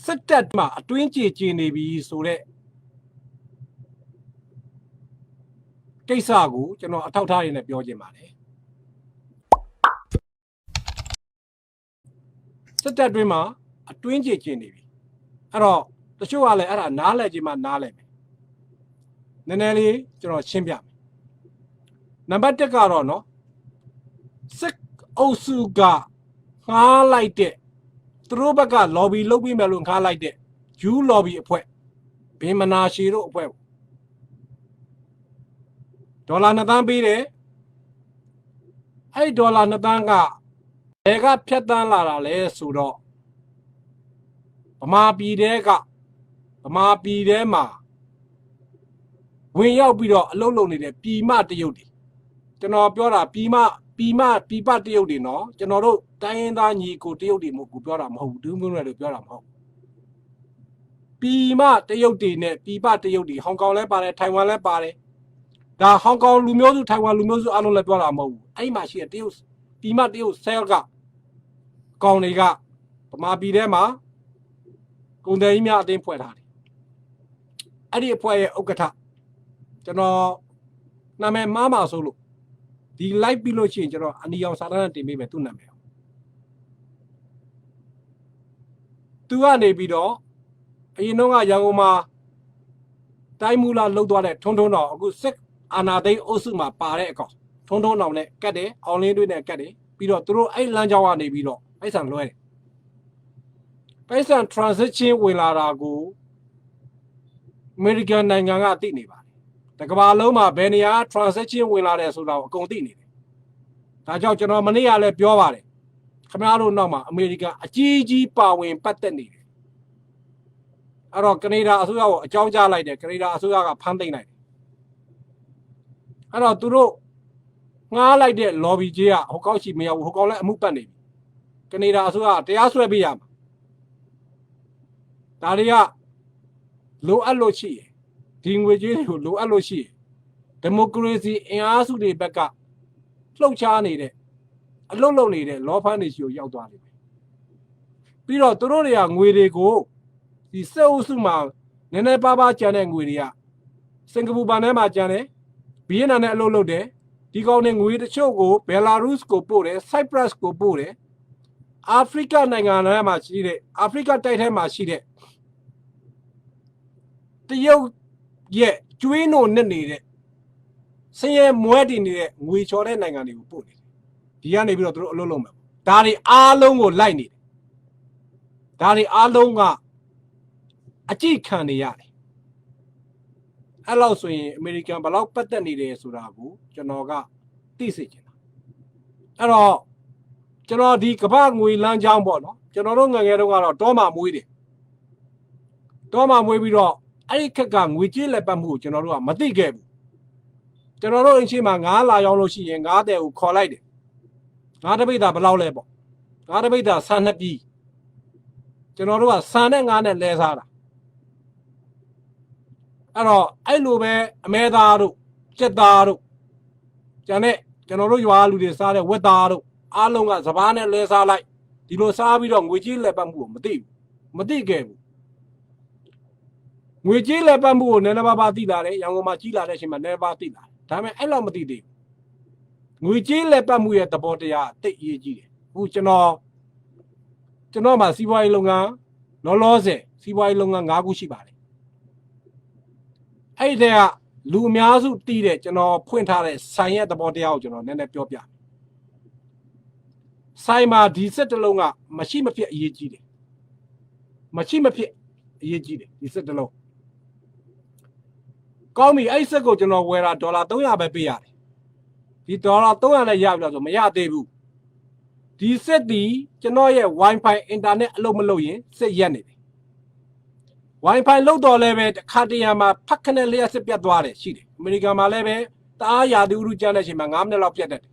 စစ်တပ်မှာအတွင်းကျေနေပြီဆိုတဲ့ကိစ္စကိုကျွန်တော်အထောက်ထားရင်းနဲ့ပြောချင်ပါတယ်စစ်တပ်တွင်းမှာအတွင်းကျေနေပြီအဲ့တော့တချို့ကလည်းအဲ့ဒါနားလည်ခြင်းမှနားလည်မယ်နည်းနည်းလေးကျွန်တော်ရှင်းပြမယ်နံပါတ်1ကတော့နော်စစ်အုပ်စုကငှားလိုက်တဲ့သူတို့ဘက်က lobby လုပ်ပြီးမယ်လို့ငှားလိုက်တဲ့ U lobby အဖွဲ့ဘင်မနာရှီတို့အဖွဲ့ဒေါ်လာ2 သန်းပေးတယ်အဲ့ဒေါ်လာ2 သန်းကဘယ်ကဖြတ်တန်းလာတာလဲဆိုတော့ဗမာပြည်ထဲမှာဝင်ရောက်ပြီးတော့အလုပ်လုပ်နေတဲ့ပြည်မတရုတ်တွေကျွန်တော်ပြောတာပြည်ပတရုတ်တွေနော်ကျွန်တော်တို့တိုင်းရင်းသားညီကိုတရုတ်တွေမဟုတ်ဘူးပြောတာမဟုတ်ဘူးဒူးမျိုးတွေလို့ပြောတာမဟုတ်ပြည်မတရုတ်တွေနဲ့ပြည်ပတရုတ်တွေဟောင်ကောင်လည်းပါတယ်ထိုင်ဝမ်လည်းပါတယ်ဒါဟောင်ကောင်လူမျိုးစုထိုင်ဝမ်လူမျိုးစုအားလုံးလည်းပြောတာမဟုတ်ဘူးအဲ့မှာရှိတဲ့တရုတ်ပြည်မတရုတ်ဆဲလ်ကကောင်တွေကဗမာပြည်ထဲမှာကုန်တယ်ကြီးများအတင်းဖွဲ့ထားတယ်အဲ့ဒီအဖွဲ့ရဲ့ဥက္ကဋ္ဌကျွန်တော်နာမည်မှားမှာဆိုလို့ဒီ live ပြီးလို့ရှိရင်ကျွန်တော်အနီအောင်စာတမ်းနဲ့တင်ပေးမယ်သူ့နာမည်သူကနေပြီးတော့အရင်တော့ကရန်ကုန်မှာတိုင်းမူလာလှုပ်သွားတဲ့ထွန်းတော်အခုစစ်အာဏာသိမ်းအုပ်စုမှာပါတဲ့အကောင်ထွန်းတော်နဲ့ကတ်တယ်အောင်လင်းတွေနဲ့ကတ်တယ်ပြီးတော့သူတို့အဲ့လမ်းကြောင်းကနေပြီးတော့ပိုက်ဆံလွှဲတယ်ပိုက်ဆံ transaction ဝင်လာတာကိုအမေရိကန်နိုင်ငံကသိနေပါတယ်တကမ္ဘာလုံးမှာဘယ်နေရာ transaction ဝင်လာတယ်ဆိုတာကိုအကုန်သိနေတယ်ဒါကြောင့်ကျွန်တော်မနေ့ကလည်းပြောပါတယ်ခင်ဗျားတို့နောက်မှာအမေရိကန်အကြီးကြီးပါဝင်ပတ်သက်နေတယ်အဲ့တော့ကနေဒါအစိုးရကိုအကြောင်းကြားလိုက်တယ်ကနေဒါအစိုးရကဖမ်းသိမ်းလိုက်တယ်အဲ့တော့သူတို့ငှားလိုက်တဲ့ lobby ကြီးကဟိုကောက်ရှိမရဘူးဟိုကောက်လည်းအမှုပတ်နေပြီကနေဒါအစိုးရကတရားစွဲပေးရမှာဒါတွေကလိုအပ်လို့ရှိရင်ဒီငွေကြေးတွေကိုလိုအပ်လို့ရှိရင်ဒီမိုကရေစီအင်အားစုတွေဘက်ကလှုပ်ရှားနေတဲ့အလုပ်လုပ်နေတဲ့လောဖန်းတွေရှိကိုရောက်သွားတယ်ပြီးတော့သူတို့တွေကငွေတွေကိုဒီစက်အုပ်စုမှာနည်းနည်းပါးပါးကျန်တဲ့ငွေတွေကစင်ကာပူဘဏ်ထဲမှာကျန်တယ်ဗီယက်နမ်နဲ့အလုပ်လုပ်တယ်ဒီကောင်တွေငွေတချို့ကိုဘယ်လာရုစ်ကိုပို့တယ်ဆိုက်ပရပ်စ်ကိုပို့တယ်အာဖရိကနိုင်ငံထဲမှာရှိတဲ့အာဖရိကတိုက်ထဲမှာရှိတဲ့တရုတ်ရဲ့ကျွေးနိုနဲ့နေတဲ့ဆင်းရဲမွဲတည်နေတဲ့ငွေချော်တဲ့နိုင်ငံတွေကိုပို့နေတယ်ဒီကနေပြီးတော့သူတို့အလုပ်လုပ်မှာဒါတွေအားလုံးကိုလိုက်နေတယ်ဒါတွေအားလုံးကအကြည့်ခံနေရတယ်အဲ့လောက်ဆိုရင်အမေရိကန်ဘယ်လောက်ပတ်သက်နေတယ်ဆိုတာကိုကျွန်တော်ကသိစေချင်တာအဲ့တော့ကျွန်တော်ဒီကမ္ဘာငွေလမ်းကြောင်းပေါ့နော်ကျွန်တော်တို့ငယ်ငယ်တုန်းကတော့တောမှာမွေးတယ်တောမှာမွေးပြီးတော့အဲ့ဒီခက်ကငွေကြေးလက်ပတ်မှုကိုကျွန်တော်တို့ကမသိခဲ့ဘူးကျွန်တော်တို့အချင်းမှာငါးလာရောက်လို့ရှိရင်ငါးတဲ့ကိုခေါ်လိုက်တယ်ငါးတပိတ်တာဘယ်လောက်လဲပေါ့ငါးတပိတ်တာဆန်နှစ်ပြည်ကျွန်တော်တို့ကဆန်နဲ့ငါးနဲ့လဲစားတာအဲ့တော့အဲ့လိုပဲအမဲသားတို့ကြက်သားတို့ကျန်တဲ့ကျွန်တော်တို့ရွာလူတွေစားတဲ့ဝက်သားတို့အားလုံးကစပားနဲ့လဲစားလိုက်ဒီလိုစားပြီးတော့ငွေကြေးလက်ပတ်မှုကိုမသိခဲ့ဘူးငွေကြေးလက်ပတ်မှုကိုနည်းနည်းပါးသိလာတယ်ရန်ကုန်မှာကြီးလာတဲ့အချိန်မှာနည်းနည်းပါးသိလာတယ်ဒါပေမဲ့အဲ့လောက်မသိသေးဘူးငွေကြေးလက်ပတ်မှုရဲ့သဘောတရားတိတ်အရေးကြီးတယ်အခုကျွန်တော်မှာစီးပွားရေးလုပ်ငန်းလောလောဆယ်စီးပွားရေးလုပ်ငန်း၅ခုရှိပါတယ်အဲ့ဒီကလူအများစုတည်တဲ့ကျွန်တော်ဖွင့်ထားတဲ့ဆိုင်ရဲ့သဘောတရားကိုကျွန်တော်နည်းနည်းပြောပြဆိုင်မှာဒီစက်တစ်လုံးကမရှိမဖြစ်အရေးကြီးတယ်မရှိမဖြစ်အရေးကြီးတယ်ဒီစက်တစ်လုံးကောင်းပြီအဲ့စက်ကိုကျွန်တော်ဝယ်တာဒေါ်လာ300ပဲပေးရတယ်ဒီဒေါ်လာ300နဲ့ရပြီလားဆိုမရသေးဘူးဒီစက်ဒီကျွန်တော်ရဲ့ Wi-Fi အင်တာနက်အလုပ်မလုပ်ရင်စက်ရက်နေတယ် Wi-Fi လုတ်တော်လည်းပဲတစ်ခါတရံမှာဖက်ခနဲ့လျှက်စစ်ပြတ်သွားတယ်ရှိတယ်အမေရိကန်မှာလည်းပဲတအားရာသီဥတုကျတဲ့အချိန်မှာ9မိနစ်လောက်ပြတ်တတ်တယ်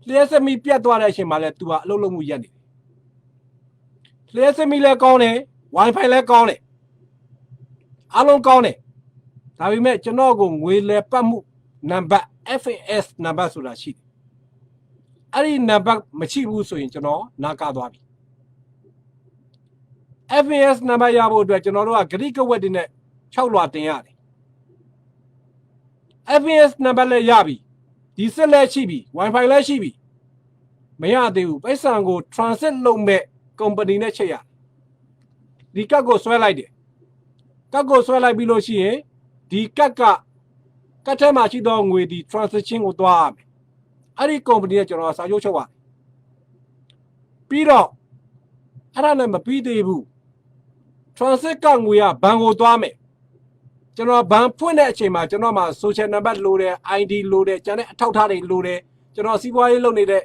လျှက်စစ်မီပြတ်သွားတဲ့အချိန်မှာလည်းသူကအလုပ်လုပ်မှုရက်နေတယ်လျှက်စစ်မီလည်းကောင်းတယ် Wi-Fi လည်းကောင်းတယ်အားလုံးကောင်းတယ်ဒါပေမဲ့ကျွန်တော်ကိုငွေလဲပတ်မှုနံပါတ် FAS နံပါတ်ဆိုတာရှိတယ်အဲ့ဒီနံပါတ်မရှိဘူးဆိုရင်ကျွန်တော်နားကသွားပြီ FAS နံပါတ်ရဖို့အတွက်ကျွန်တော်တို့ကဂရိကဝက်တွေနဲ့6လွှာတင်ရတယ် FAS နံပါတ်လည်းရပြီဒီစက်လည်းရှိပြီ Wi-Fi လည်းရှိပြီမရသေးဘူးပိုက်ဆံကို transit လုပ်မဲ့ company နဲ့ချိန်ရဒီကတ်ကိုဆွဲလိုက်တယ်ကတ်ကိုဆွဲလိုက်ပြီးလို့ရှိရင်ဒီကတ်ထဲမှာရှိသောငွေဒီ transaction ကိုသွားရမယ်အဲ့ဒီ company နဲ့ကျွန်တော်စာချုပ်ချုပ်ရတယ်ပြီးတော့အဲ့ဒါလည်းမပြီးသေးဘူး transit ကငွေကဘဏ်ကိုသွားမယ်ကျွန်တော်ဘဏ်ဖွင့်တဲ့အချိန်မှာကျွန်တော်မှာ social number လိုတယ် ID လိုတယ်ကျန်တဲ့အထောက်အထားတွေလိုတယ်ကျွန်တော်စီးပွားရေးလုပ်နေတဲ့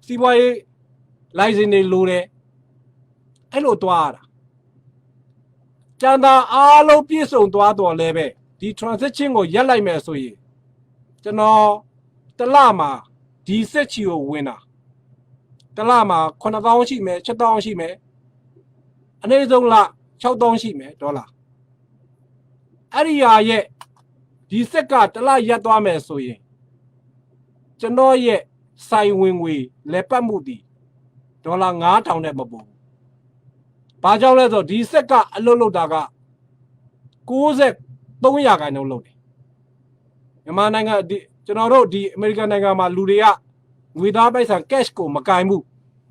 စီးပွားရေး license တွေလိုတယ်အဲ့လိုသွားရတာကျန်တာအားလုံးပြည့်စုံသွားတော့လည်းပဲဒီ transaction ကိုရက်လိုက်မယ်ဆိုရင်ကျွန်တော်တစ်လမှာဒီစက်ချီကိုဝင်တာတစ်လမှာ9000ရှိမယ်7000ရှိမယ်အနည်းဆုံးလ6000ရှိမယ်ဒေါ်လာအဲ့ဒီဟာရဲ့ဒီစက်ကတစ်လရက်သွားမယ်ဆိုရင်ကျွန်တော်ရဲ့စိုင်ဝင်ငွေလက်ပတ်မှုဒီဒေါ်လာ9000နဲ့မပို့ဘူး။ဘာကြောင့်လဲဆိုတော့ဒီစက်ကအလုပ်လုပ်တာက93%ရာခိုင်နှုန်းလုပ်တယ်။မြန်မာနိုင်ငံကျွန်တော်တို့ဒီအမေရိကန်နိုင်ငံမှာလူတွေကငွေသားပိုက်ဆံ cash ကိုမကင်ဘူး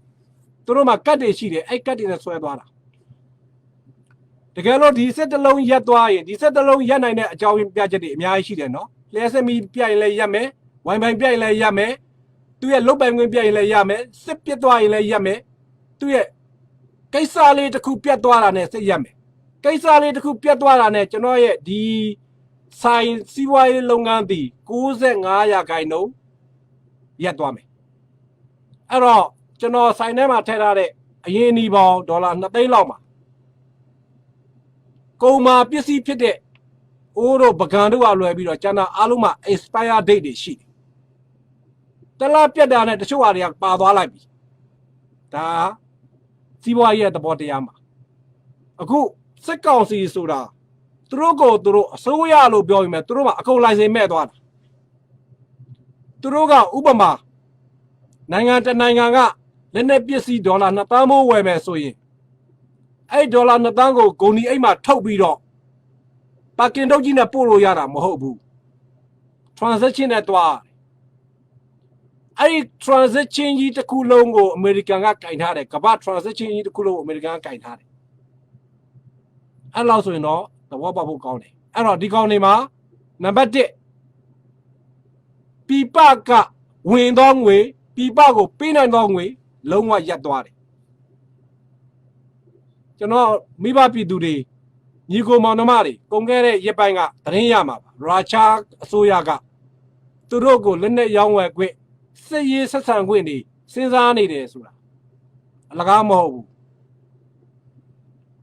။သူတို့မှာကတ်တွေရှိတယ်အဲ့ကတ်တွေနဲ့ဆွဲသွားတာ။တကယ်လို့ဒီစက်တစ်လုံးရက်သွားရင်ဒီစက်တစ်လုံးရက်နိုင်တဲ့အကြောင်းပြချက်တွေအများကြီးရှိတယ်နော်။လျှက်စက်မီပြိုင်လဲရက်မယ်။ Wi-Fi ပြိုင်လဲရက်မယ်။သူရဲ့လုတ်ပိုင်ခွင့်ပြိုင်လဲရမယ်။စစ်ပစ်သွားရင်လဲရက်မယ်။သူရဲ့ကိစ္စလေးတစ်ခုပြတ်သွားတာနဲ့စစ်ရက်မယ်။ကိစ္စလေးတစ်ခုပြတ်သွားတာနဲ့ကျွန်တော်ရဲ့ဒီဆိုင်စီးပွားရေးလုပ်ငန်းသည်95%ရာခိုင်နှုန်းရက်သွားမယ်။အဲ့တော့ကျွန်တော်ဆိုင်ထဲမှာထည့်ထားတဲ့အရင်အနီပေါင်းဒေါ်လာ2သိန်းလောက်မှာကုန်မာပစ္စည်းဖြစ်တဲ့အိုးတို့ပကံတို့ကလွယ်ပြီးတော့ကျန်တာအားလုံးမှာ expire date တွေရှိတယ်။တလားပြတ်တာနဲ့တချို့ဟာတွေကပါသွားလိုက်ပြီ။ဒါစီးပွားရေးရဲ့သဘောတရားမှာအခုစစ်ကောင်စီဆိုတာသူတို့ကိုသူတို့အစိုးရလို့ပြောရင်မဲ့သူတို့ကအကုန်လိုင်စင်မဲ့သွားတာသူတို့ကဥပမာနိုင်ငံတနိုင်ငံကလက်နက်ပစ္စည်းဒေါ်လာ2သန်းမိုးဝယ်မယ်ဆိုရင်အဲ့ဒေါ်လာ2သန်းကိုဂုံဒီအိတ်မှာထုတ်ပြီးတော့ပါကင်တုတ်ကြီးနဲ့ပို့လို့ရတာမဟုတ်ဘူး transaction နဲ့တွားအဲ့ဒီ transaction ကြီးတစ်ခုလုံးကိုအမေရိကန်ကကင်ထားတယ်ကမ္ဘာ transaction ကြီးတစ်ခုလုံးကိုအမေရိကန်ကကင်ထားတယ်အဲ့လောက်ဆိုရင်တော့သဘောပေါက်ဖို့ကောင်းတယ်အဲ့တော့ဒီကောင်တွေမှာနံပါတ်1ပြပကဝင်သောငွေပြပကိုပေးနိုင်သောငွေလုံးဝရပ်သွားတယ်ကျွန်တော်မိဘပြည်သူတွေညီကိုမောင်နှမတွေကုန်ခဲ့တဲ့ရက်ပိုင်းကသတင်းရမှာပါရုရှားအစိုးရကသူတို့ကိုလက်နက်ရောင်းဝယ်ခွင့်စစ်ရေးဆက်ဆံခွင့်တွေစဉ်းစားနေတယ်ဆိုတာအလကားမဟုတ်ဘူး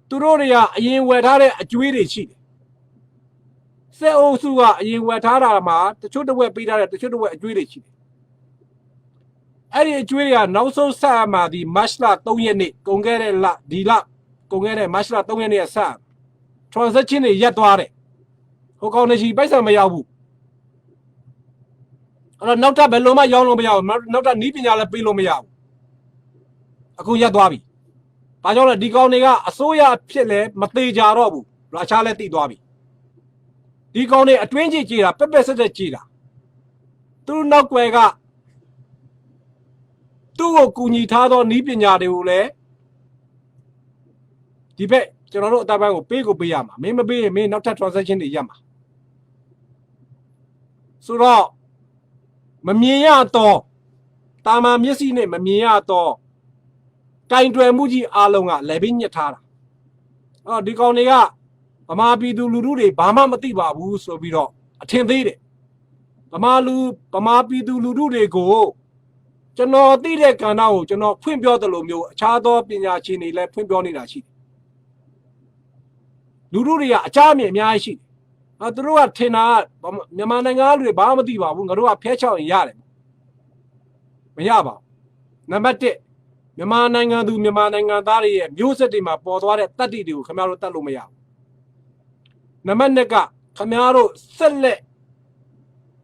သူတို့တွေကအရင်ဝယ်ထားတဲ့အကျွေးတွေရှိတယ်စစ်အုပ်စုကအရင်ဝယ်ထားတာမှာတချို့တစ်ဝက်ပေးထားတဲ့တချို့တစ်ဝက်အကျွေးတွေရှိတယ်အဲ့ဒီအကျွေးတွေကနောက်ဆုံးဆက်အမှဒီမတ်လ3ရက်နေ့ကုန်ခဲ့တဲ့လဒီလကုန်ခဲ့တဲ့မတ်လ3ရက်နေ့ကဆက် transaction တွေရက်သွားတယ်ဟိုကောင်နေရှိပိုက်ဆံမရောက်ဘူးအဲ့တော့နောက်ထပ်ဘယ်လိုမှရောင်းလို့မရဘူးနောက်ထပ်နီးပညာလည်းပေးလို့မရဘူးအခုရက်သွားပြီဘာကြောင့်လဲဒီကောင်တွေကအစိုးရဖြစ်လဲမသေးကြတော့ဘူးရုရှားလည်းတိသွားပြီဒီကောင်တွေအတွင်းကြီးကြေးတာပက်ပက်ဆက်ဆက်ကြေးတာသူတို့နောက်ွယ်ကသူ့ကိုကူညီထားသောနီးပညာတွေကိုလည်းဒီဘက်ကျွန်တော်တို့အတိုင်းပိုင်းကိုပေးရမှာမင်းမပေးရင်မင်းနောက်ထပ် transaction တွေရက်မှာဆိုတော့မမြင်ရတော့တာမန်မျက်စိနဲ့မမြင်ရတော့ကင်တွယ်မှုကြီးအားလုံးကလည်းပြီးညှစ်ထားတာအော်ဒီကောင်တွေကဗမာပြည်သူလူထုတွေဘာမှမသိပါဘူးဆိုပြီးတော့အထင်သေးတယ်ဗမာပြည်သူလူထုတွေကိုကျွန်တော်သိတဲ့ကဏ္ဍကိုကျွန်တော်ဖွင့်ပြောသလိုမျိုးအခြားသောပညာရှင်တွေလည်းဖွင့်ပြောနေတာရှိတယ်လူထုတွေကအကြမ်းမြင်အများကြီးရှိတယ်သူတို့ကထင်တာမြန်မာနိုင်ငံလူတွေဘာမှမသိပါဘူးငါတို့ကဖဲချောက်ရင်ရတယ်မရပါဘူးနံပါတ်1မြန်မာနိုင်ငံသူမြန်မာနိုင်ငံသားတွေရဲ့မျိုးဆက်တွေမှာပေါ်သွားတဲ့တတ္တိတွေကိုခင်ဗျားတို့တတ်လို့မရဘူးနံပါတ်2ကခင်ဗျားတို့ဆက်လက်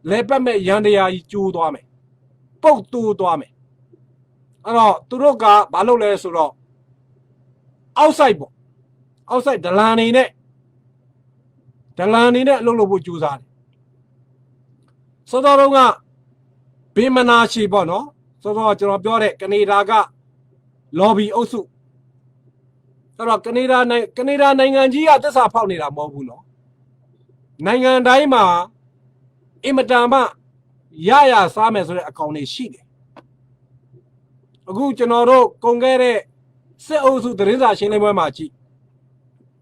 လဲပတ်မဲ့ရန်တရားကြီးကျိုးသွားမယ်ပုတ်တိုးသွားမယ်အဲ့တော့သူတို့ကဘာလုပ်လဲဆိုတော့ outside ပေါ့ outside ဒလန်နေနဲ့အလုပ်လုပ်ဖို့ကြိုးစားတယ်စောစောတုန်းကဘင်မနာရှီပေါ့နော်စောစောကျွန်တော်ပြောတဲ့ကနေဒါက lobby အုပ်စုအဲ့တော့ကနေဒါနိုင်ငံကြီးကသစ္စာဖောက်နေတာမဟုတ်ဘူးနော်နိုင်ငံတိုင်းမှာအင်မတန်မှရစားမယ်ဆိုတဲ့အကောင်တွေရှိတယ်အခုကျွန်တော်တို့ကုန်ခဲ့တဲ့စစ်အုပ်စုသတင်းစာရှင်းလင်းပွဲမှာကြည့်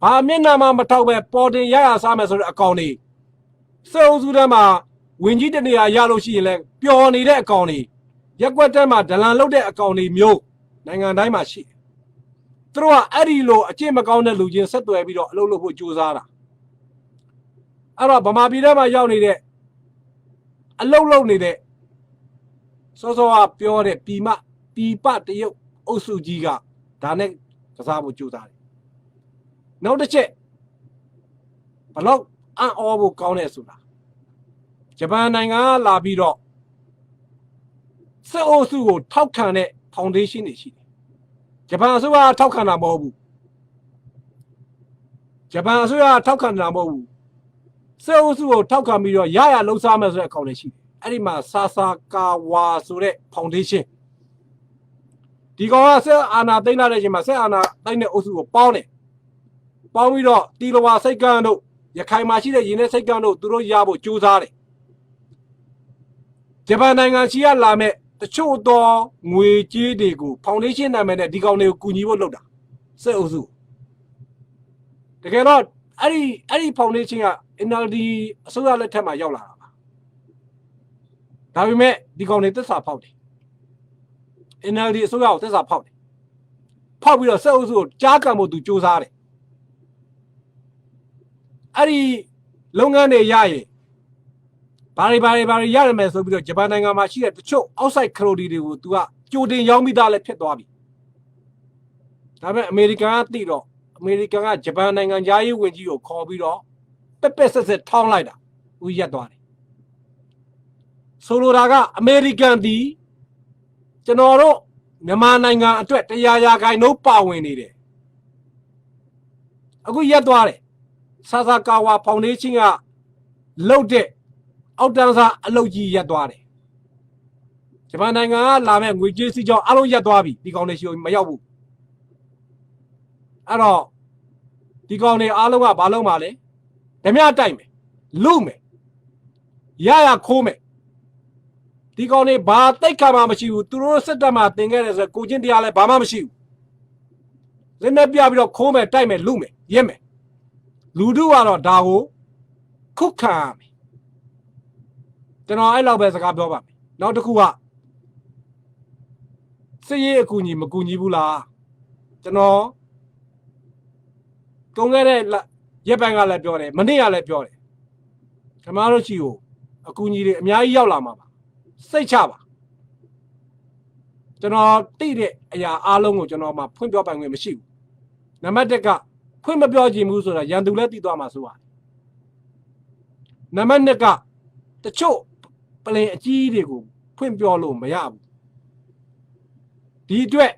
ဘာမျက်နှာမှမထောက်ပဲပေါ်တင်ရစားမယ်ဆိုတဲ့အကောင်တွေစစ်အုပ်စုထဲမှာဝင်ကြီးတနေရာရလို့ရှိရင်လည်းပျော်နေတဲ့အကောင်တွေရက်ွက်တဲမှာဒလန်လုတ်တဲ့အကောင်တွေမျိုးနိုင်ငံတိုင်းမှာရှိတယ်သူတို့ကအဲ့ဒီလိုအကျင့်မကောင်းတဲ့လူချင်းဆက်သွယ်ပြီးတော့အလုပ်လုပ်ဖို့ကြိုးစားတာအဲ့တော့ဗမာပြည်ထဲမှာရောက်နေတဲ့အလုပ်လုပ်နေတဲ့စောစောကပြောတဲ့ပြည်ပတရုတ်အုပ်စုကြီးကဒါနဲ့ကစားဖို့ကြိုးစားတယ်နောက်တစ်ချက်ဘလောက်အံ့ဩဖို့ကောင်းတယ်ဆိုတာဂျပန်နိုင်ငံကလာပြီးတော့စစ်အုပ်စုကိုထောက်ခံတဲ့ foundation တွေရှိတယ်ဂျပန်အစိုးရထောက်ခံတာမဟုတ်ဘူးစစ်အုပ်စုကိုထောက်ခံပြီးတော့ရလှုပ်ရှားမယ်ဆိုတဲ့အကောင်တွေရှိတယ်အဲ့ဒီမှာဆာဆာကာဝါဆိုတဲ့ foundation ဒီကောင်ကဆက်အာဏာသိမ်းလာတဲ့အချိန်မှာဆက်အာဏာသိမ်းတဲ့အုပ်စုကိုပေါင်းပြီးတော့တီလဝါစိတ်ကန်းတို့ရခိုင်မှာရှိတဲ့ရင်းနှီးစိတ်ကန်းတို့သူတို့ရဖို့ကြိုးစားတယ်ဂျပန်နိုင်ငံရှိရလာမဲ့တချို့သောငွေကြေးတွေကို foundation နာမည်နဲ့ဒီကောင်တွေကိုကူညီဖို့လုပ်တာစစ်အုပ်စုတကယ်တော့အဲ့ဒီ foundation က NLD အစိုးရလက်ထက်မှာရောက်လာတာပါဒါပေမဲ့ဒီကောင်တွေသစ္စာဖောက်တယ် NLD အစိုးရကိုသစ္စာဖောက်တယ်ဖောက်ပြီးတော့စစ်အုပ်စုကိုကြားကံဖို့သူစူးစမ်းတယ်အဲ့ဒီလုပ်ငန်းတွေရရင်ဘာတွေရရမယ်ဆိုပြီးတော့ဂျပန်နိုင်ငံမှာရှိတဲ့တချို့ outside ခရိုဒီတွေကိုသူကကြိုတင်ရောင်းပြီးသားလည်းဖြစ်သွားပြီဒါပေမဲ့အမေရိကန်ကသိတော့အမေရိကန်ကဂျပန်နိုင်ငံသားရေးဝန်ကြီးကိုခေါ်ပြီးတော့ပက်ဆက်ထောင်းလိုက်တာဦးရက်သွားတယ်ဆိုလိုတာကအမေရိကန်ဒီကျွန်တော်တို့မြန်မာနိုင်ငံအတွက်100%ပါဝင်နေတယ်အခုရက်သွားတယ်ဆာဆာကာဝါဖောင်ဒေးရှင်းကလှုပ်တဲ့အောက်တန်းစားအလုပ်ကြီးရက်သွားတယ်ဂျပန်နိုင်ငံကလာမဲ့ငွေကြေးစီးကြောင်းအလုံးရက်သွားပြီဒီကောင်တွေရှိမရောက်ဘူးအဲ့တော့ဒီကောင်တွေအားလုံးကဘာလုံးပါလဲဓမြတိုက်မယ်လူမယ်ရခိုးမယ်ဒီကောင်တွေဘာတိတ်ခါမှမရှိဘူးသူတို့စစ်တပ်မှာတင်ခဲ့တယ်ဆိုကိုချင်းတရားလည်းဘာမှမရှိဘူးလက်နဲ့ပြပြီးတော့ခိုးမယ်တိုက်မယ်လူမယ်ရက်မယ်လူတို့ကတော့ဒါကိုခုခံရမယ်ကျွန်တော်အဲ့လောက်ပဲစကားပြောပါမယ်နောက်တစ်ခုကစစ်ရေးအကူအညီမကူညီဘူးလားကျွန်တော်တုံးခဲ့တဲ့ရက်ပိုင်းကလည်းပြောတယ်မနေ့ကလည်းပြောတယ်ကျွန်တော်တို့ချီကိုအကူအညီတွေအများကြီးရောက်လာမှာပါစိတ်ချပါကျွန်တော်သိတဲ့အရာအားလုံးကိုကျွန်တော်မှဖွင့်ပြောပိုင်ခွင့်မရှိဘူးနံပါတ်1ကဖွင့်မပြောချင်ဘူးဆိုတာရန်သူလည်းသိသွားမှာဆိုပါတယ်နံပါတ်2ကတချို့ပလင်အကြီးတွေကိုဖွင့်ပြောလို့မရဘူးဒီအတွက်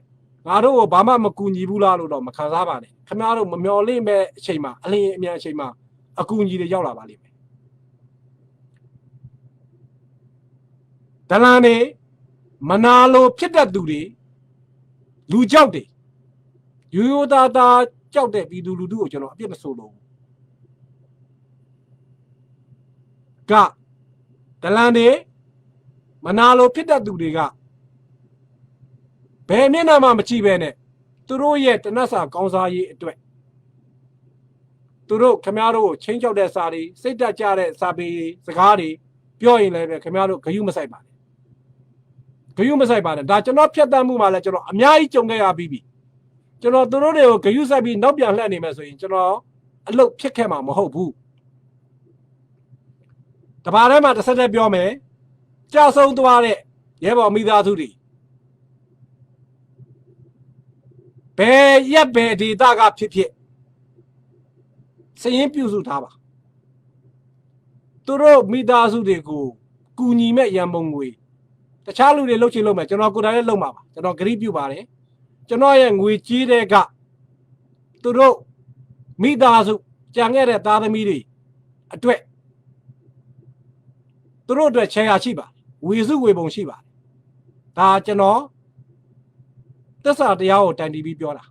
ငါတို့ကိုဘာမှမကူညီဘူးလားလို့တော့မခံစားပါနဲ့ခင်ဗျားတို့မမျော်လင့်မဲ့အချိန်မှာအလင်းအမြန်အချိန်မှာအကူအညီတွေရောက်လာပါလိမ့်မယ်ဒလန်တွေမနာလိုဖြစ်တတ်သူတွေလူကြောက်တွေရိုးသားသားကြောက်တဲ့ပြည်သူလူထုကိုကျွန်တော်အပြစ်မဆိုလို့ကဒလန်တွေမနာလိုဖြစ်တတ်သူတွေကဘယ်မျက်နှာမှမကြည့်ပဲနဲ့သူတို့ရဲ့တနတ်စာကောင်းစားရေးအတွက်သူတို့ခင်ဗျားတို့ကိုချင်းကြောက်တဲ့စာတွေစိတ်တက်ကြတဲ့စာပေစကားတွေပြောရင်လည်းပဲခင်ဗျားတို့ဂယုမဆိုင်ပါနဲ့ဒါကျွန်တော်ဖြတ်တန်းမှုမှာလည်းကျွန်တော်အများကြီးကြုံခဲ့ရပြီးပြီကျွန်တော်သူတို့တွေကိုဂယုစိုက်ပြီးနောက်ပြန်လှည့်နေမယ်ဆိုရင်ကျွန်တော်အလုပ်ဖြစ်ခဲ့မှာမဟုတ်ဘူးတပါးထဲမှာတစ်ဆက်တည်းပြောမယ်ကြာဆုံးသွားတဲ့ရဲဘော်မိသားစုတွေဘယ်ရက်ဘယ်ဒေသကဖြစ်ဖြစ်စရင်ပြုစုထားပါသူတို့မိသားစုတွေကိုကူညီမဲ့ရန်ပုံငွေတခြားလူတွေလှုပ်ချင်လို့မယ်ကျွန်တော်ကိုယ်တိုင်လည်းလုပ်မှာပါကျွန်တော်ဂရုပြုပါတယ်ကျွန်တော်ရဲ့ငွေကြေးတွေကသူတို့ မိသားစုကြံခဲ့တဲ့သားသမီးတွေအတွက်သူတို့အတွက်ခြေရာရှိပါဝေစုဝေပုံရှိပါဒါကျွန်တော်သစ္စာတရားကိုတိုင်တည်ပြီးပြောတာ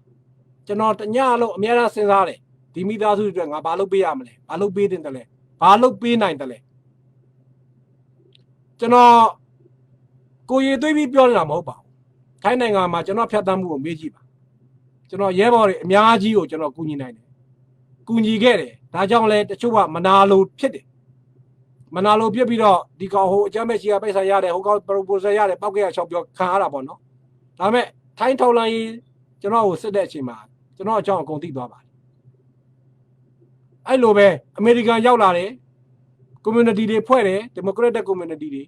ကျွန်တော်တညလုံးအများအားစဉ်းစားတယ်ဒီမိသားစုတွေအတွက်ငါဘာလုပ်ပေးရမလဲဘာလုပ်ပေးတင်တယ်လဲဘာလုပ်ပေးနိုင်တယ်လဲကျွန်တော်ကိုရည်သွေးပြီးပြောနေတာမဟုတ်ပါဘူးထိုင်းနိုင်ငံမှာကျွန်တော်ဖြတ်သန်းမှုကိုမေးကြည့်ပါကျွန်တော်ရဲဘော်တွေအများကြီးကိုကျွန်တော်ကူညီနိုင်တယ်ကူညီခဲ့တယ်ဒါကြောင့်လဲတချို့ကမနာလိုဖြစ်တယ်မနာလိုဖြစ်ပြီးတော့ဒီကောင်ဟိုအကြမ်းမဲ့ချီကပိုက်ဆံရတယ်ဟိုကောင် proposal ရတယ်ပောက်ကရ6ပြောခံရတာပေါ့နော်ဒါပေမဲ့ထိုင်းထောက်လိုင်းကျွန်တော်ကိုစစ်တဲ့အချိန်မှာကျွန်တော်အကြောင်းအကုန်သိသွားပါတယ်အဲ့လိုပဲအမေရိကန်ရောက်လာတယ် community တွေဖွဲ့တယ် democratic community တွေ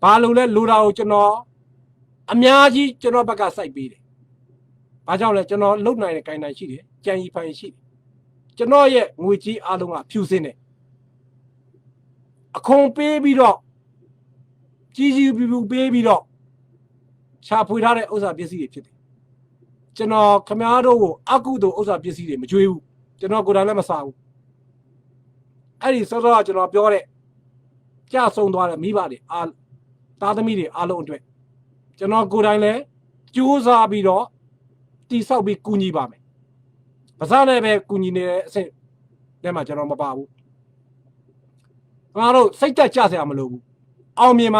ဘာလို့လဲလိုတာကိုကျွန်တော်အများကြီးကျွန်တော်ဘက်ကစိုက်ပေးတယ်ဘာကြောင့်လဲကျွန်တော်လုံနိုင်တဲ့ကိုင်နိုင်ရှိတယ်ကြံရီဖိုင်ရှိတယ်ကျွန်တော်ရဲ့ငွေကြီးအားလုံးကဖြူစင်းတယ်အခွန်ပေးပြီးတော့ကြီးကြီးပြူပြူပေးပြီးတော့ရှာဖွေထားတဲ့ဥစ္စာပစ္စည်းတွေဖြစ်တယ်ကျွန်တော်ခမားတို့ကိုအကုသို့ဥစ္စာပစ္စည်းတွေမကြွေးဘူးကျွန်တော်ကိုယ်တိုင်လည်းမစားဘူးအဲ့ဒီစောစောကကျွန်တော်ပြောတဲ့ကြဆုံးသွားတဲ့မိဘတွေအားသားသမီးတွေအားလုံးအတွက်ကျွန်တော်ကိုယ်တိုင်လည်းကြိုးစားပြီးတော့တိဆောက်ပြီးကူညီပါမယ်ပါးစပ်နဲ့ပဲကူညီနေတဲ့အဆင့်ထဲမှာကျွန်တော်မပါဘူးငါတို့စိတ်သက်ကြစရာမလိုဘူးအောင်မြင်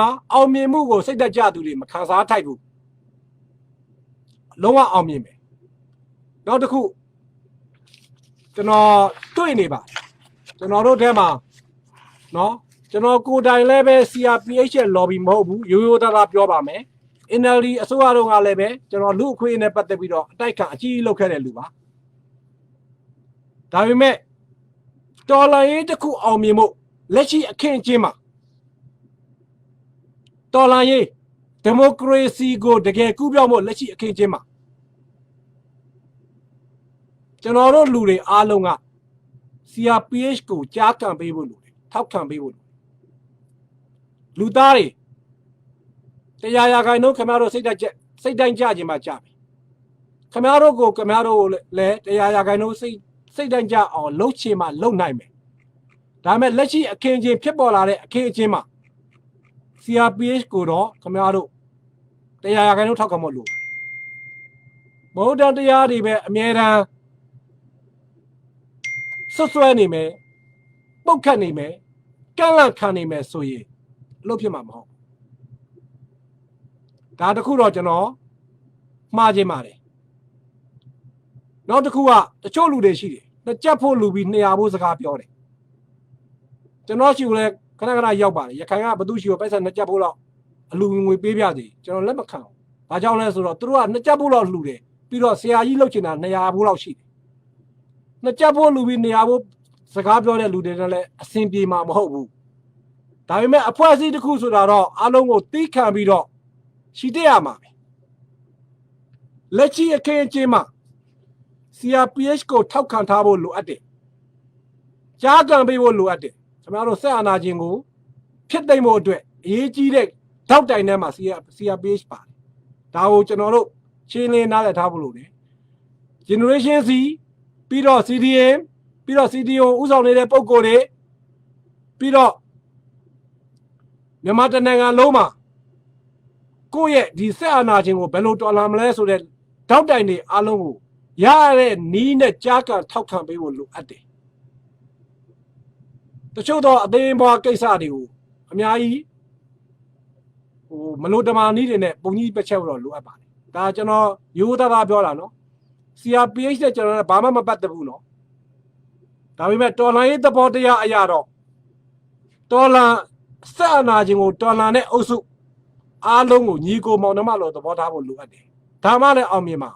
မှုကိုစိတ်သက်ကြသူတွေမခံစားထိုက်ဘူးလုံးဝအောင်မြင်မယ်နောက်တစ်ခုကျွန်တော်တွေ့နေပါကျွန်တော်တို့ထဲမှာနော်ကျွန်တော်ကိုယ်တိုင်လည်းပဲ CRPH ရဲ့ lobby မဟုတ်ဘူးရိုးရိုးသားသားပြောပါမယ် NLD အစိုးရတို့ကလည်းပဲကျွန်တော်လူအခွင့်အရေးနဲ့ပတ်သက်ပြီးတော့အတိုက်ခံအကြီးလုပ်ခဲ့တဲ့လူပါဒါပေမဲ့တော်လှန်ရေးတစ်ခုအောင်မြင်ဖို့လက်ရှိအခင်းအကျင်းမှာတော်လှန်ရေးဒီမိုကရေစီကိုတကယ်ကူးပြောင်းဖို့လက်ရှိအခင်းအကျင်းမှာကျွန်တော်တို့လူတွေအားလုံးက CRPH ကိုကြားခံပေးဖို့လိုတယ်ထောက်ခံပေးဖို့လူသားတွေတရားရာခိုင်နှုန်းခင်ဗျားတို့စိတ်တိုင်းကြခြင်းမှကြပြီခင်ဗျားတို့ကိုလည်းတရားရာခိုင်နှုန်းစိတ်တိုင်းကြအောင်လှုပ်ချင်မှလှုပ်နိုင်မယ်ဒါပေမဲ့လက်ရှိအခင်းချင်းဖြစ်ပေါ်လာတဲ့အခင်းအကျင်းမှာ CRPH ကိုတော့ခင်ဗျားတို့တရားရာခိုင်နှုန်းထောက်ခံဖို့လိုမဟုတ်တဲ့တရားတွေပဲအမြဲတမ်းဆွဲနေမယ်ပုတ်ခတ်နေမယ်ကန့်လန့်ခံနေမယ်ဆိုရင်လို့ဖြစ်မှာမဟုတ်ဒါတခုတော့ကျွန်တော်မှားခြင်းပါတယ်နောက်တစ်ခုကတချို့လူတွေရှိတယ်နှစ်ကြက်ဖို့လူပြီး200ဖို့စကားပြောတယ်ကျွန်တော်ရှိကိုလည်းခဏခဏရောက်ပါတယ်ရခိုင်ကဘသူရှိကိုပိုက်ဆံနှစ်ကြက်ဖို့လောက်အလူငွေပေးပြစီကျွန်တော်လက်မခံဘူးဘာကြောင့်လဲဆိုတော့သူတို့ကနှစ်ကြက်ဖို့လောက်လှူတယ်ပြီးတော့ဆရာကြီးလှုပ်ချင်တာ200ဖို့လောက်ရှိတယ်နှစ်ကြက်ဖို့လူပြီး200ဖို့စကားပြောတဲ့လူတွေလည်းအဆင်ပြေမှာမဟုတ်ဘူးဒါပေမဲ့အဖွဲ့အစည်းတစ်ခုဆိုတာတော့အားလုံးကိုတီးခံပြီးတော့ရှိတဲ့ရမှာပဲလက်ရှိအခင်းအကျင်းမှာ CRPH ကိုထောက်ခံထားဖို့လိုအပ်တယ်ကြားခံပေးဖို့လိုအပ်တယ်ကျွန်တော်တို့ဆက်အာဏာရှင်ကိုဖြစ်သိမ်းဖို့အတွက်အရေးကြီးတဲ့ထောက်တိုင်ထဲမှာ CRPH ပါတယ်ဒါကိုကျွန်တော်တို့ရှင်းလင်းနားလည်ထားဖို့လိုတယ် Generation C ပြီးတော့ CDM ပြီးတော့ CDO ဥဆောင်နေတဲ့ပုံကိုယ်တွေပြီးတော့မြန်မာတနိုင်ငံလုံးမှာကိုယ့်ရဲ့ဒီဆက်အာဏာရှင်ကိုဘယ်လိုတော်လှန်မလဲဆိုတဲ့ထောက်တိုင်တွေအားလုံးကိုရတဲ့နီးနဲ့ကြားကထောက်ခံပေးဖို့လိုအပ်တယ်တချို့တော့အသေးအမွားကိစ္စတွေကိုအများကြီးမလို့တမာနီးတွေနဲ့ပုံကြီးပက်ချက်တော့လိုအပ်ပါတယ်ဒါကျွန်တော်ရိုးသားသားပြောတာနော် CRPH နဲ့ကျွန်တော်လည်းဘာမှမပတ်သက်ဘူးနော်ဒါပေမဲ့တော်လှန်ရေးသဘောတရားအရာတော့တော်လှန်ဆက်အာဏာရှင်ကိုတော်လှန်တဲ့အုပ်စုအားလုံးကိုညီကိုမောင်နှမလို့သဘောထားဖို့လိုအပ်တယ်ဒါမှလည်းအောင်မြင်မှာ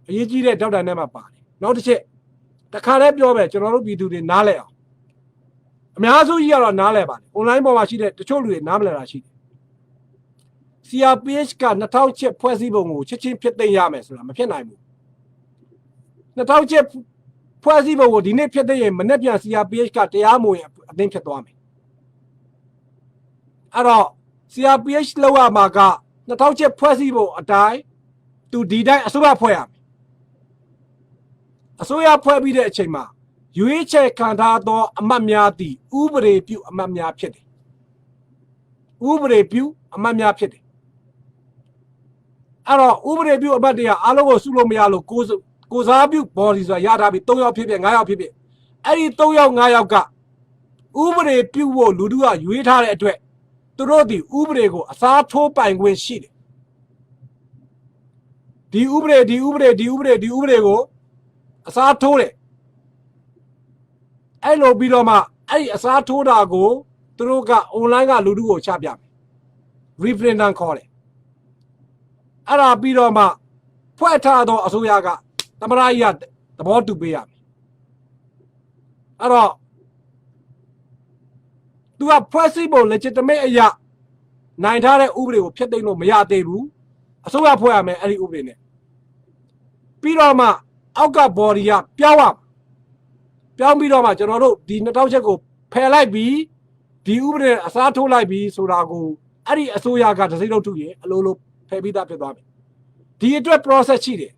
အရေးကြီးတဲ့တောက်တန်ထဲမှာပါတယ်နောက်တစ်ချက်တခါတည်းပြောပဲကျွန်တော်တို့ပြည်သူတွေနားလဲအောင်အများစုကြီးကတော့နားလဲပါတယ် online ပေါ်မှာရှိတဲ့တချို့လူတွေနားမလဲတာရှိတယ် CRPH က2008ဖွဲ့စည်းပုံကိုချက်ချင်းဖြစ်သိမ်းရမယ်ဆိုတာမဖြစ်နိုင်ဘူး2008ဖွဲ့စည်းပုံကိုဒီနေ့ဖြစ်သိမ်းရင်မနေ့ပြန် CRPH ကတရားမဝင်အသိမ်းဖြစ်သွားမယ်အဲ့တော့ CRPH လောက်ရမှာက2008ဖွဲ့စည်းပုံအတိုင်းသူဒီတိုင်းအစိုးရဖွဲ့ရမယ် အစိုးရဖွဲ့ပြီးတဲ့အချိန်မှာရွေးချယ်ခံထားသောအမတ်များသည်ဥပဒေပြုအမတ်များဖြစ်တယ်ဥပဒေပြုအမတ်များဖြစ်တယ်အဲ့တော့ဥပဒေပြုအမတ်တွေကအားလုံးကိုစုလို့မရလို့ကိုစားပြု body ဆိုတာရထားပြီ3ယောက်ဖြစ်ဖြစ်5ယောက်ဖြစ်ဖြစ်အဲ့ဒီ3ယောက်5ယောက်ကဥပဒေပြုဖို့လူတို့ကရွေးထားတဲ့အတွက်သူတို့ဒီဥပဒေကိုအစားထိုးပိုင်ခွင့်ရှိတယ်ဒီဥပဒေကိုအစားထိုးတယ်အဲ့လိုပြီးတော့မှအဲ့ဒီအစားထိုးတာကိုသူတို့က online ကလူတို့ကိုချပြမယ် referendum ခေါ်တယ်အဲ့ဒါပြီးတော့မှဖွဲ့ထားသောအစိုးရကသမ္မတကြီးကသဘောတူပေးရမယ်အဲ့တော့သူကဖွဲ့စည်းပုံ legitimate အရာနိုင်ထားတဲ့ဥပဒေကိုဖျက်သိမ်းလို့မရသေးဘူးအစိုးရဖွဲ့ရမယ်အဲ့ဒီဥပဒေနဲ့ပြီးတော့မှအောက်က body ကပြောင်းပြီးတော့မှကျွန်တော်တို့ဒီ2000ချက်ကိုဖယ်လိုက်ပြီးဒီဥပဒေအစားထိုးလိုက်ပြီးဆိုတာကိုအဲ့ဒီအစိုးရကတစိမ့်လုံးထုရင်အလိုလိုဖယ်ပြီးသားဖြစ်သွားမယ်ဒီအတွက် process ရှိတယ်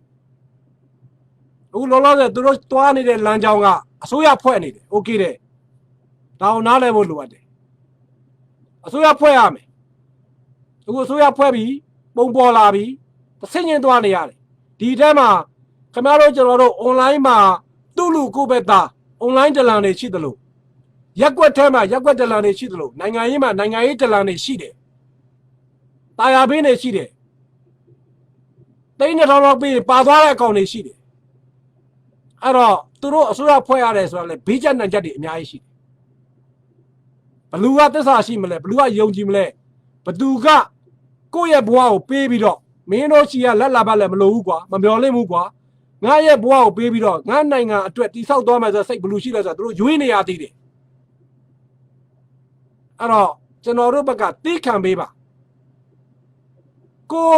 အခုလောလောဆယ်သူတို့တွားနေတဲ့လမ်းကြောင်းကအစိုးရဖွဲ့နေတယ် okay တဲ့ဒါအောင်နားလည်ဖို့လိုအပ်တယ်အစိုးရဖွဲ့ရမယ်အခုအစိုးရဖွဲ့ပြီးပုံပေါ်လာပြီးတစ်ဆင့်ချင်းသွားနေရတယ်ဒီထဲမှာခင်ဗျားတို့ကျွန်တော်တို့ online မှာသူ့လူကိုပဲသား online တလန်တွေရှိသလိုရက်ွက်ထဲမှာရက်ွက်တလန်တွေရှိသလိုနိုင်ငံရေးမှာနိုင်ငံရေးတလန်တွေရှိတယ်တာယာပင်းတွေရှိတယ်3000လောက်ပြီးပါသွားတဲ့အကောင့်တွေရှိတယ်အဲ့တော့သူတို့အစိုးရဖွဲ့ရတယ်ဆိုတာလေဘေးကျက်နိုင်ချက်တွေအများကြီးရှိတယ်ဘလူကသစ္စာရှိမလဲဘလူကယုံကြည်မလဲဘသူကကိုယ့်ရဲ့ဘဝကိုပေးပြီးတော့မင်းတို့ချီကလက်လာပါလဲမလို့ဘူးကွာမမျော်လင့်ဘူးကွာငါရဲ့ဘဝကိုပေးပြီးတော့ငါနိုင်ငံအတွက်တိဆောက်သွားမယ်ဆိုစိတ်ဘလူရှိလဲဆိုတော့သူတို့ရွေးနေရသေးတယ်အဲ့တော့ကျွန်တော်တို့ဘက်ကသိခံပေးပါကို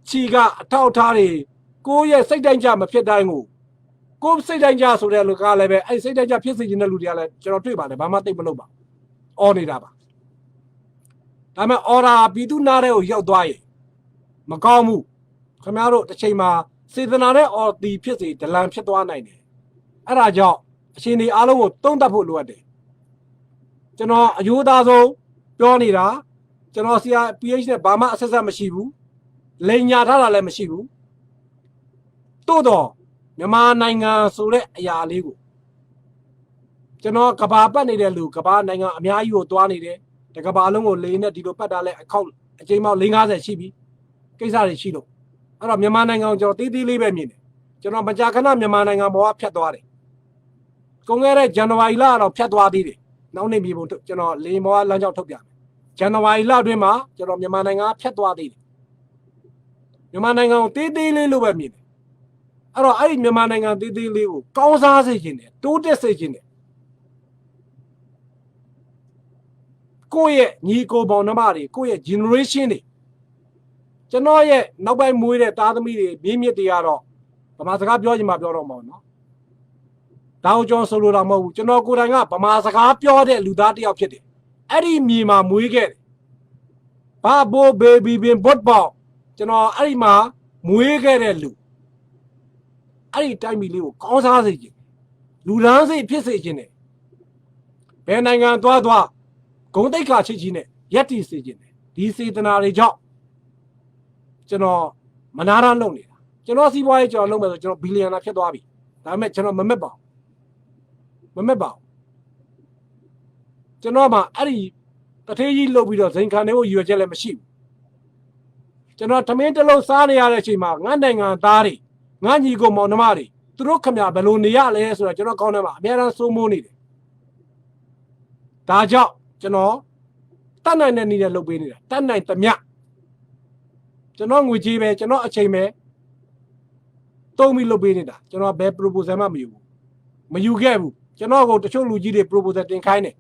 ချီကအထောက်ထားတွေကိုရဲ့စိတ်တိုင်းကြမဖြစ်တိုင်းကိုစိတ်တိုင်းကြဆိုတဲ့လူကလည်းပဲအဲ့စိတ်တိုင်းကြဖြစ်စေချင်တဲ့လူတွေကလည်းကျွန်တော်တွေ့ပါတယ်ဘာမှသိမလို့ပါအော်နေတာပါဒါပေမဲ့အော်ရာပြည်သူနားတဲ့ကိုရောက်သွားရင်မကောင်းဘူးခင်ဗျားတို့တစ်ချိန်မှာစေတနာနဲ့အော်တီဖြစ်စေဒလန်ဖြစ်သွားနိုင်တယ်အဲ့ဒါကြောင့်အရှင်ဒီအားလုံးကိုတုံးတက်ဖို့လိုအပ်တယ်ကျွန်တော်အယိုးသားဆုံးပြောနေတာကျွန်တော်ဆရာ PH နဲ့ဘာမှအဆက်ဆက်မရှိဘူးလိန်ညာထားတာလည်းမရှိဘူးတိုးတော့မြန်မာနိုင်ငံဆိုတဲ့အရာလေးကိုကျွန်တော်ကဘာပတ်နေတဲ့လူကဘာနိုင်ငံအများကြီးကိုတွားနေတယ်တကဘာလုံးကိုလေနဲ့ဒီလိုပတ်တာလဲအခောက်အချိန်ပေါင်း50ရှိပြီကိစ္စတွေရှိလို့အဲ့တော့မြန်မာနိုင်ငံကိုကျွန်တော်တီးလေးပဲမြင်တယ်ကျွန်တော်မကြာခဏမြန်မာနိုင်ငံပေါ်ကဖြတ်သွားတယ်ကုန်ခဲ့တဲ့ဇန်နဝါရီလတော့ဖြတ်သွားသေးတယ်နောက်နေ့မြေပုံကျွန်တော်လေမောလမ်းကြောင်းထုတ်ပြမယ်ဇန်နဝါရီလအတွင်းမှာကျွန်တော်မြန်မာနိုင်ငံကဖြတ်သွားသေးတယ်မြန်မာနိုင်ငံကိုတီးလေးလို့ပဲမြင်တယ်အဲ့တော့အဲ့ဒီမြန်မာနိုင်ငံတီးလေးကိုကောင်းစားစေခြင်းတယ်တိုးတက်စေခြင်းတယ်ကိုယ့်ရဲ့ညီကိုပေါင်းနှမတွေကိုယ့်ရဲ့ generation တွေကျွန်တော်ရဲ့နောက်ပိုင်းမွေးတဲ့သားသမီးတွေမြင့်မြင့်တွေကတော့ဗမာစကားပြောချင်မှပြောတော့မှာနော်ဒါကိုကျွန်တော်ဆိုလိုတာမဟုတ်ဘူးကျွန်တော်ကိုယ်တိုင်ကဗမာစကားပြောတဲ့လူသားတစ်ယောက်ဖြစ်တယ်အဲ့ဒီမြေမှာမွေးခဲ့တယ်ဘာဘိုးဘေဘီဘင်ဘတ်ပေါကျွန်တော်အဲ့ဒီမှာမွေးခဲ့တဲ့လူအဲ့ဒီတိုင်းပြည်လေးကိုကောင်းစားစေခြင်းလူဒန်းစိတ်ဖြစ်စေခြင်းနဲ့ဘယ်နိုင်ငံသွားဂုံတိတ်ခါချစ်ကြီးနဲ့ရက်တီစေခြင်းနဲ့ဒီစေတနာတွေကြောင့်ကျွန်တော်မနာရလုပ်နေတာကျွန်တော်စီးပွားရေးကျွန်တော်လုပ်မယ်ဆိုကျွန်တော်ဘီလီယံနာဖြစ်သွားပြီဒါပေမဲ့ကျွန်တော်မမက်ပါဘူးကျွန်တော်မှအဲ့ဒီတထေးကြီးလုပ်ပြီးတော့ဇိမ်ခံနေဖို့ရွေချက်လည်းမရှိဘူးကျွန်တော်ထမင်းတစ်လုံးစားနေရတဲ့အချိန်မှာငါနိုင်ငံသားတွေငါညီကိုမောင်နှမတွေသူတို့ခမရဘယ်လိုနေရလဲဆိုတော့ကျွန်တော်ကောင်းတယ်မှာအများအားစိုးမိုးနေတယ်ဒါကြောင့်ကျွန်တော်တတ်နိုင်တဲ့နည်းနဲ့လုပ်ပေးနေတာတတ်နိုင်သမျှကျွန်တော်ငွေကြေးပဲကျွန်တော်အချိန်ပဲတုံးပြီးလုပ်ပေးနေတာကျွန်တော်ဘယ် proposal မှမယူခဲ့ဘူးကျွန်တော်ကိုတချို့လူကြီးတွေ proposal တင်ခိုင်းတယ်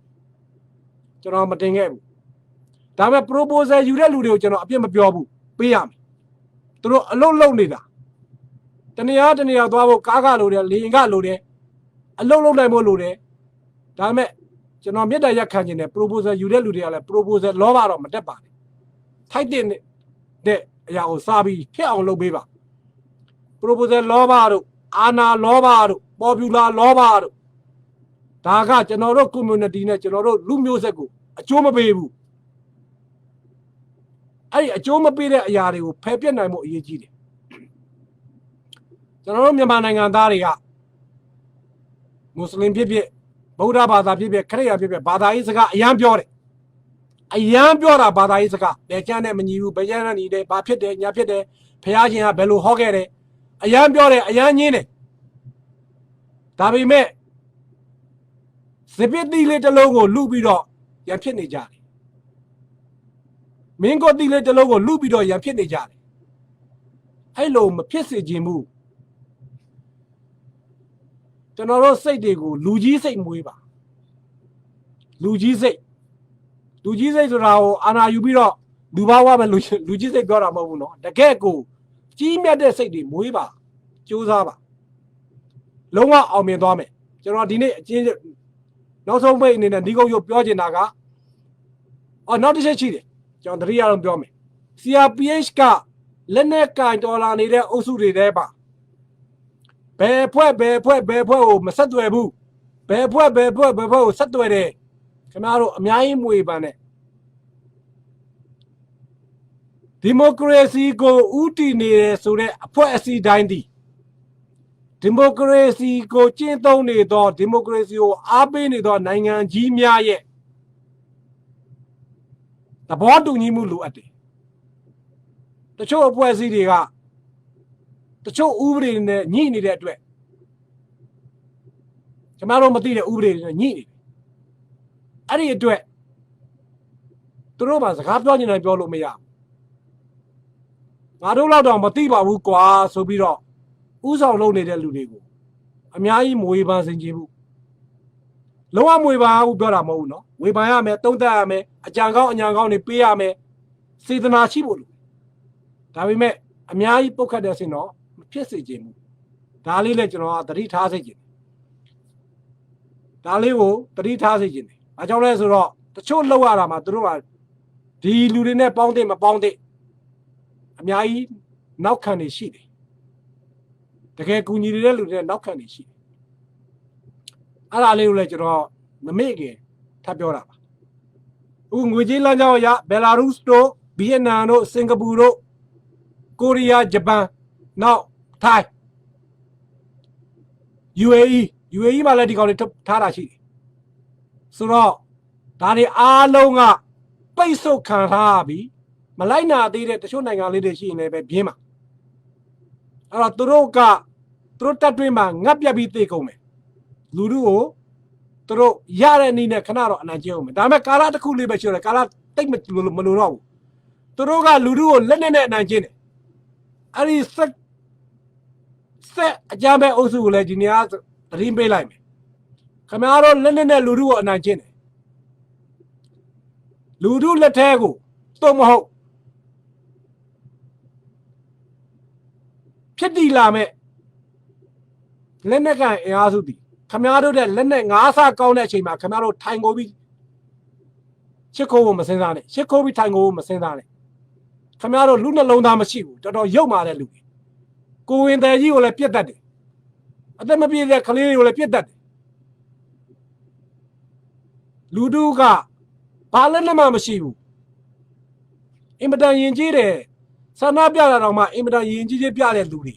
ကျွန်တော်မတင်ခဲ့ဘူးဒါပေမဲ့ proposal ယူတဲ့လူတွေကိုကျွန်တော်အပြစ်မပြောဘူးပေးရမယ်သူတို့အလုပ်လုပ်နေတာတနေရာသွားဖို့ကားကလိုတယ်လေရင်ကလိုတယ်အလုပ်လုပ်နိုင်ဖို့လိုတယ်ဒါပေမဲ့ကျွန်တော်မြတ်တရက်ခံခြင်းနဲ့ proposal ယူတဲ့လူတွေကလည်း proposal လောဘတော့မတက်ပါနဲ့ထိုက်တဲ့အရာကိုစားပြီးဖြစ်အောင်လုပ်ပေးပါ proposal လောဘတို့အာနာလောဘတို့ popular လောဘတို့ဒါကကျွန်တော်တို့ community နဲ့ကျွန်တော်တို့လူမျိုးဆက်ကိုအကျိုးမပေးဘူးအဲ့ဒီအကျိုးမပေးတဲ့အရာတွေကိုဖယ်ပြစ်နိုင်ဖို့အရေးကြီးတယ်ကျွန်တော်တို့မြန်မာနိုင်ငံသားတွေကမွတ်စလင်ဖြစ်ဖြစ်ဗုဒ္ဓဘာသာဖြစ်ဖြစ်ခရစ်ယာန်ဖြစ်ဖြစ်ဘာသာရေးစကားအယံပြောတယ်အယံပြောတာဘာသာရေးစကားဘယ်ကျမ်းနဲ့မညီဘူးဘယ်ကျမ်းနဲ့ညီတယ်ဘာဖြစ်တယ်ညာဖြစ်တယ်ဖះရှင်ကဘယ်လိုဟောခဲ့တယ်အယံပြောတယ်အယံညင်းတယ်ဒါပေမဲ့စပစ်တီလေးတစ်လုံးကိုလူပြီးတော့ရံဖြစ်နေကြတယ်မင်းကိုတီလေးတစ်လုံးကိုလူပြီးတော့ရံဖြစ်နေကြတယ်အဲ့လိုမဖြစ်စေချင်ဘူးကျွန်တော်တို့စိတ်တွေကိုလူကြီးစိတ်မွေးပါလူကြီးစိတ်ဆိုတာကိုအာနာယူပြီးတော့လူဘာဝပဲလူကြီးစိတ်ပြောတာမဟုတ်ဘူးเนาะတကယ်ကိုကြီးမြတ်တဲ့စိတ်တွေမွေးပါကြိုးစားပါလုံးဝအောင်မြင်သွားမယ်ကျွန်တော်ဒီနေ့အချင်းနောက်ဆုံးပိတ်အနေနဲ့ဒီကုန်းရုပ်ပြောချင်တာကနောက်တစ်ချက်ရှိတယ်ကျွန်တော်တတိယအောင်ပြောမယ် CRPH ကလက်နဲ့ကင်ဒေါ်လာနေတဲ့အုပ်စုတွေထဲပါဘယ်ဖွဲ့ကိုမဆက်သွယ်ဘူးဘယ်ဖွဲ့ကိုဆက်သွယ်တယ်ခင်ဗျားတို့အများကြီးမွေပန်းနဲ့ဒီမိုကရေစီကိုဥတီနေတယ်ဆိုတဲ့အဖွဲ့အစည်းတိုင်းဒီဒီမိုကရေစီကိုကျင့်သုံးနေသောဒီမိုကရေစီကိုအားပေးနေသောနိုင်ငံကြီးများရဲ့သဘောတူညီမှုလိုအပ်တယ်တချို့အဖွဲ့အစည်းတွေကတချို့ဥပဒေနဲ့ညှိနေတဲ့အတွက်ကျွန်တော်တို့မသိတဲ့ဥပဒေတွေနဲ့ညှိနေတယ်အဲ့ဒီအတွက်သူတို့မှစကားပြောနေတယ်ပြောလို့မရဘူးငါတို့တော့မသိပါဘူးကွာဆိုပြီးတော့ဥဆောင်လုပ်နေတဲ့လူတွေကိုအများကြီးမဝေဖန်စေချင်ဘူးလုံးဝမဝေဖန်ဘူးပြောတာမဟုတ်ဘူးเนาะဝေဖန်ရမယ်တုံးတက်ရမယ်အကြံကောင်းအညာကောင်းတွေပေးရမယ်စေတနာရှိဖို့လို့ဒါပေမဲ့အများကြီးပုတ်ခတ်တဲ့ဆင်တော့မဖြစ်စေချင်ဘူးဒါလေးလည်းကျွန်တော်ကသတိထားစေချင်တယ်ဒါလေးကိုသတိထားစေချင်တယ်ဘာကြောင့်လဲဆိုတော့တချို့လောက်ရတာမှာသူတို့ကဒီလူတွေနဲ့ပေါင်းတဲ့မပေါင်းတဲ့အများကြီးနောက်ခံနေရှိတယ်တကယ်ကူညီနေတဲ့လူတွေနဲ့နောက်ခံနေရှိတယ်အဲ့ဒါလေးကိုလည်းကျွန်တော်မမေ့ခင်ထပ်ပြောတာပါအခုငွေကြေးလမ်းကြောင်းအရဘယ်လာရုစ်တို့ဗီယက်နမ်တို့စင်ကာပူတို့ကိုရီးယားဂျပန်နောက်ထိုင်း UAE မှာလည်းဒီကောင်တွေထားတာရှိတယ်ဆိုတော့ဒါတွေအားလုံးကပိတ်ဆို့ခံထားပြီးမလိုက်နာသေးတဲ့တချို့နိုင်ငံလေးတွေရှိရင်လည်းပဲပြင်းပါအဲ့တော့သူတို့တက်တွင်းမှာငတ်ပြတ်ပြီးသိကုန်မယ်လူတို့ကိုသူတို့ရတဲ့နည်းနဲ့ခဏတော့အနိုင်ကျင့်အောင်မယ်ဒါပေမဲ့ကာလတစ်ခုလေးပဲရှိတယ်ကာလတိတ်မလို့တော့ဘူးသူတို့ကလူတို့ကိုလက်နဲ့အနိုင်ကျင့်တယ်အဲ့ဒီဆက်အကြမ်းပဲအုပ်စုကိုလည်းဒီနေရာသတိပေးလိုက်မယ်ခင်ဗျားတို့လက်နဲ့လူတို့ကိုအနိုင်ကျင့်တယ်လူတို့လက်ထဲကိုတော့မဟုတ်ဖြစ်တည်လာမဲ့လက်နဲ့ကန်အင်အားစုတည်ခင်ဗျားတို့တဲ့လက်နဲ့ငါးဆကောင်းတဲ့အချိန်မှာခင်ဗျားတို့ထိုင်ကိုပြီးရှစ်ခိုးဖို့မစင်းစားနဲ့ရှစ်ခိုးပြီးထိုင်ကိုမစင်းစားနဲ့ခင်ဗျားတို့လူနှလုံးသားမရှိဘူးတော်တော်ရုပ်မာတဲ့လူကိုဝင်တယ်ကြီးကိုလည်းပြတ်တတ်တယ်အသက်မပြည့်တဲ့ကလေးတွေကိုလည်းပြတ်တတ်တယ်လူတို့ကဘာလက်နဲ့မှမရှိဘူးအင်မတန်ယဉ်ကျေးတယ်ဆန္ဒပြတာတော့မှအင်မတန်ယဉ်ကျေးပြတဲ့လူတွေ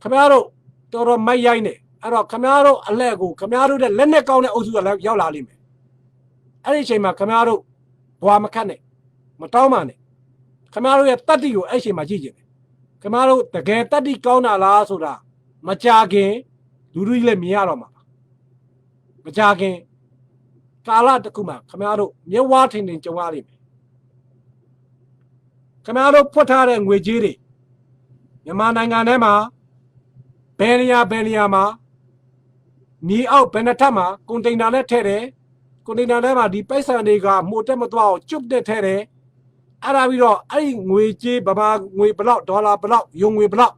ခင်ဗျားတို့တော်တော်မိုက်ရိုင်းနေအဲ့တော့ခင်ဗျားတို့အလှည့်ကိုခင်ဗျားတို့တဲ့လက်နဲ့ကောင်းတဲ့အုပ်စုကလည်းရောက်လာလိမ့်မယ်အဲ့ဒီအချိန်မှာခင်ဗျားတို့ဘွာမခတ်နဲ့မတောင်းပါနဲ့ခင်ဗျားတို့ရဲ့တတ္တိကိုအဲ့အချိန်မှာကြည့်ကြည့်ခင်ဗျားတို့တကယ်တတ္တိကောင်းတာလားဆိုတာမကြခင်လူတို့ကြီးလည်းမြင်ရတော့မှာမကြခင်ကာလတစ်ခုမှာခင်ဗျားတို့မျက်ဝါးထင်ထင်ကြုံရလိမ့်မယ်ခင်ဗျားတို့ဖွက်ထားတဲ့ငွေကြေးတွေမြန်မာနိုင်ငံထဲမှာဘယ်နေရာမှာမြေအောက်ဘယ်နှထပ်မှာကွန်တိန်နာနဲ့ထည့်တယ်ကွန်တိန်နာထဲမှာဒီပိုက်ဆံတွေကမှုတက်မသွားအောင်ကျွတ်တက်ထည့်တယ်အဲ့ဒါပြီးတော့အဲ့ဒီငွေကြေးဗမာငွေဘလောက်ဒေါ်လာဘလောက်ယုံငွေဘလောက်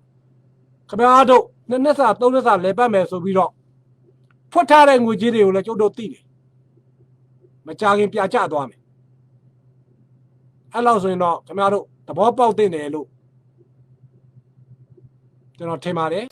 ခင်ဗျားတို့နှစ်နှစ်စာသုံးနှစ်စာလဲပတ်မယ်ဆိုပြီးတော့ဖွက်ထားတဲ့ငွေကြေးတွေကိုလည်းကျုပ်တို့သိတယ်မကြခင်ပြကျသွားမယ်အဲ့လောက်ဆိုရင်တော့ခင်ဗျားတို့သဘောပေါက်တဲ့တယ်လို့ကျွန်တော်ထင်ပါတယ်